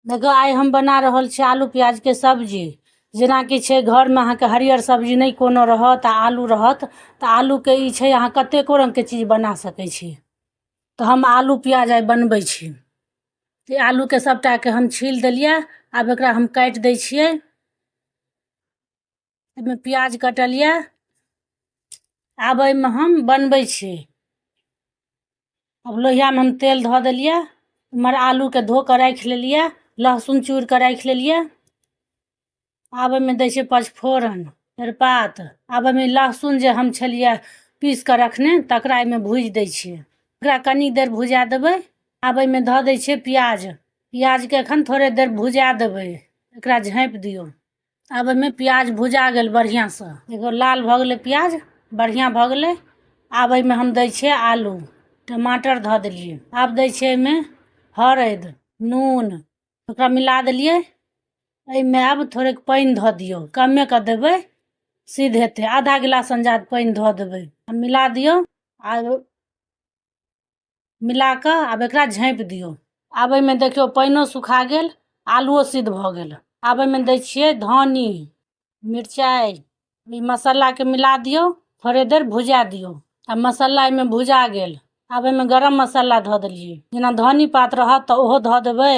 देखो आइ हम बना रहल छी आलू प्याज के सब्जी। जेना कि छै घर में अहाँ के हरियर सब्जी नहीं कोनो रहत आ आलू रहत त आलू के ई छै अहाँ कतेको रंग के चीज बना सकै छी। तो हम आलू प्याज आइ बनबै छी। ते आलू के सबटा के हम छील देलिए। अब एकरा हम काट दै छियै। एमे प्याज कटलिए। आब एमे हम बनबै छी। अब लोहिया में हम तेल धो देलिए। इमहर आलू के धो के राख लेलिए। लहसुन चूर के राख लेलिए। आब एमे दै छियै पचफोरन तेजपात। आब एमे लहसुन जे हम छलिए पीस के रखने तकरा एमे भूज दै छियै। एकरा कनी देर भुजा देबै। आब एमे धो दै छियै प्याज। प्याज के एखन थोड़े देर भुजा देबै। एकरा झाँप दियौ। अब एमे प्याज भुजा गेल बढ़िया से। देखो लाल भ गेलै प्याज बढ़िया भ गेलै। आब एमे हम दै छियै आलू। टमाटर धो देलिए। आब दै छियै एमे हरद नून ओकरा मिला देलिए। एमे अब थोड़े पानी धो दियो। कमे के देबै सीध हेतै। आधा गिलास अंदाज पानी धो देबै। मिला दियो। आब मिला के अब एकरा झाँप दियो। आब एमे देखियो पानियो सुखा गेल आलूओ सिद्ध भ गेल। आब एमे दै छियै धनी मिरचाई ई मसाला के मिला दियो। थोड़े देर भुजा दियो। अब मसाला एमे भुजा गेल। आब एमे गरम मसाला धो देलिए। जेना धनी पात रहत त ओहो धो देबै।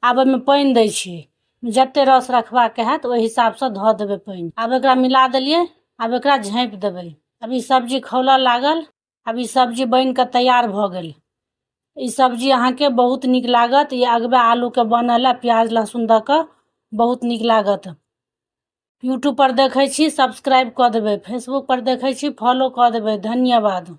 आब एमे पानी दै छी। जते रस रखबा के हैत ओहि हिसाब से धो देबै पानी। आब एकरा मिला देलिए। आब एकरा झाँप देबै। अब ई सब्जी खौला लागल। अब ई सब्जी बन के तैयार भ गेल। ई सब्जी अहाँ के बहुत निक लागत। ये अगबे आलू के बनल है प्याज लहसुन द के बहुत निक लागत। यूट्यूब पर देखै छी सब्सक्राइब क देबै। फेसबुक पर देखै छी फॉलो क देबै। धन्यवाद।